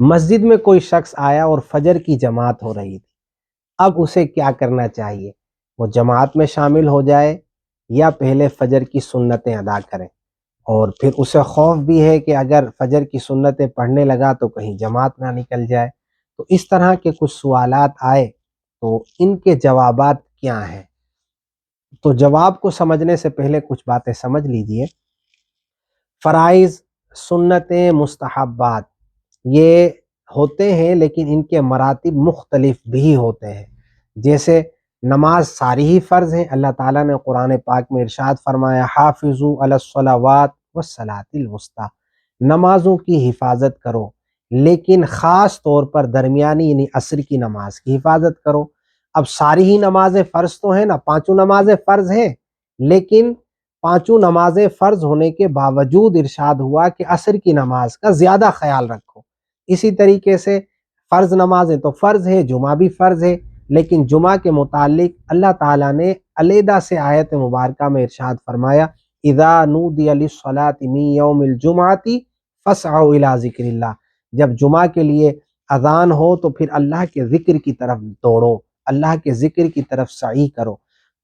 مسجد میں کوئی شخص آیا اور فجر کی جماعت ہو رہی تھی، اب اسے کیا کرنا چاہیے؟ وہ جماعت میں شامل ہو جائے یا پہلے فجر کی سنتیں ادا کریں؟ اور پھر اسے خوف بھی ہے کہ اگر فجر کی سنتیں پڑھنے لگا تو کہیں جماعت نہ نکل جائے۔ تو اس طرح کے کچھ سوالات آئے تو ان کے جوابات کیا ہیں؟ تو جواب کو سمجھنے سے پہلے کچھ باتیں سمجھ لیجئے۔ فرائض، سنتیں، مستحبات یہ ہوتے ہیں لیکن ان کے مراتب مختلف بھی ہوتے ہیں۔ جیسے نماز ساری ہی فرض ہیں، اللہ تعالیٰ نے قرآن پاک میں ارشاد فرمایا حافظوا علی الصلوات والصلاۃ الوسطیٰ، نمازوں کی حفاظت کرو، لیکن خاص طور پر درمیانی یعنی عصر کی نماز کی حفاظت کرو۔ اب ساری ہی نمازیں فرض تو ہیں نا، پانچوں نمازیں فرض ہیں، لیکن پانچوں نمازیں فرض ہونے کے باوجود ارشاد ہوا کہ عصر کی نماز کا زیادہ خیال رکھو۔ اسی طریقے سے فرض نمازیں تو فرض ہے، جمعہ بھی فرض ہے، لیکن جمعہ کے متعلق اللہ تعالیٰ نے علیحدہ سے آیت مبارکہ میں ارشاد فرمایا اذا نودی للصلاۃ من یوم الجمعۃ فاسعوا الی ذکر اللہ، جب جمعہ کے لیے اذان ہو تو پھر اللہ کے ذکر کی طرف دوڑو، اللہ کے ذکر کی طرف سعی کرو۔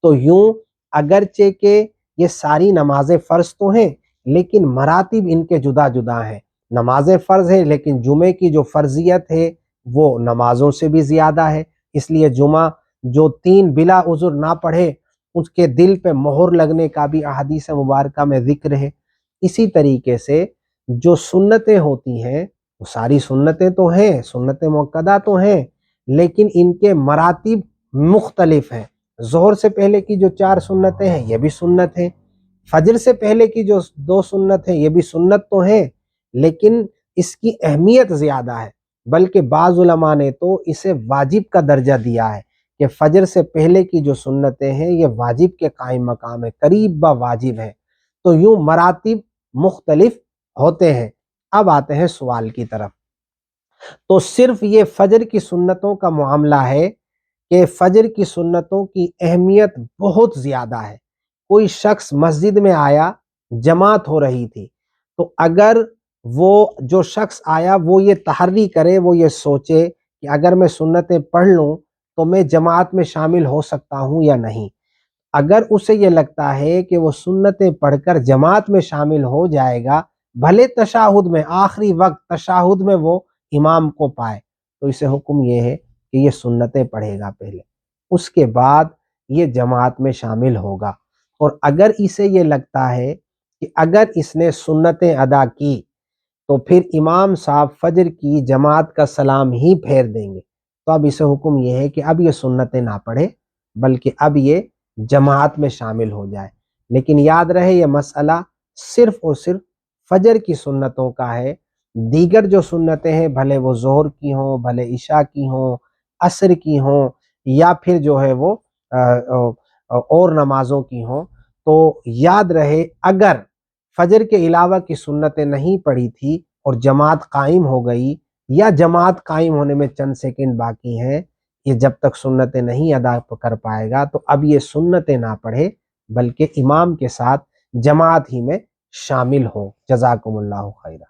تو یوں اگرچہ کہ یہ ساری نمازیں فرض تو ہیں لیکن مراتب ان کے جدا جدا ہیں۔ نمازیں فرض ہیں لیکن جمعے کی جو فرضیت ہے وہ نمازوں سے بھی زیادہ ہے، اس لیے جمعہ جو 3 بلا عذر نہ پڑھے اس کے دل پہ مہر لگنے کا بھی احادیث مبارکہ میں ذکر ہے۔ اسی طریقے سے جو سنتیں ہوتی ہیں وہ ساری سنتیں تو ہیں، سنت مؤکدہ تو ہیں، لیکن ان کے مراتب مختلف ہیں۔ ظہر سے پہلے کی جو 4 سنتیں ہیں یہ بھی سنت ہیں، فجر سے پہلے کی جو 2 سنت ہیں یہ بھی سنت تو ہیں، لیکن اس کی اہمیت زیادہ ہے، بلکہ بعض علماء نے تو اسے واجب کا درجہ دیا ہے کہ فجر سے پہلے کی جو سنتیں ہیں یہ واجب کے قائم مقام ہے، قریب با واجب ہے۔ تو یوں مراتب مختلف ہوتے ہیں۔ اب آتے ہیں سوال کی طرف۔ تو صرف یہ فجر کی سنتوں کا معاملہ ہے کہ فجر کی سنتوں کی اہمیت بہت زیادہ ہے۔ کوئی شخص مسجد میں آیا، جماعت ہو رہی تھی، تو اگر وہ جو شخص آیا وہ یہ تحری کرے، وہ یہ سوچے کہ اگر میں سنتیں پڑھ لوں تو میں جماعت میں شامل ہو سکتا ہوں یا نہیں، اگر اسے یہ لگتا ہے کہ وہ سنتیں پڑھ کر جماعت میں شامل ہو جائے گا، بھلے تشہد میں آخری وقت تشہد میں وہ امام کو پائے، تو اسے حکم یہ ہے کہ یہ سنتیں پڑھے گا پہلے، اس کے بعد یہ جماعت میں شامل ہوگا۔ اور اگر اسے یہ لگتا ہے کہ اگر اس نے سنتیں ادا کی تو پھر امام صاحب فجر کی جماعت کا سلام ہی پھیر دیں گے، تو اب اسے حکم یہ ہے کہ اب یہ سنتیں نہ پڑھے بلکہ اب یہ جماعت میں شامل ہو جائے۔ لیکن یاد رہے یہ مسئلہ صرف اور صرف فجر کی سنتوں کا ہے، دیگر جو سنتیں ہیں بھلے وہ ظہر کی ہوں، بھلے عشاء کی ہوں، عصر کی ہوں، یا پھر جو ہے وہ اور نمازوں کی ہوں، تو یاد رہے اگر فجر کے علاوہ کی سنتیں نہیں پڑھی تھی اور جماعت قائم ہو گئی یا جماعت قائم ہونے میں چند سیکنڈ باقی ہیں، یہ جب تک سنتیں نہیں ادا کر پائے گا تو اب یہ سنتیں نہ پڑھے بلکہ امام کے ساتھ جماعت ہی میں شامل ہو۔ جزاکم اللہ خیرہ۔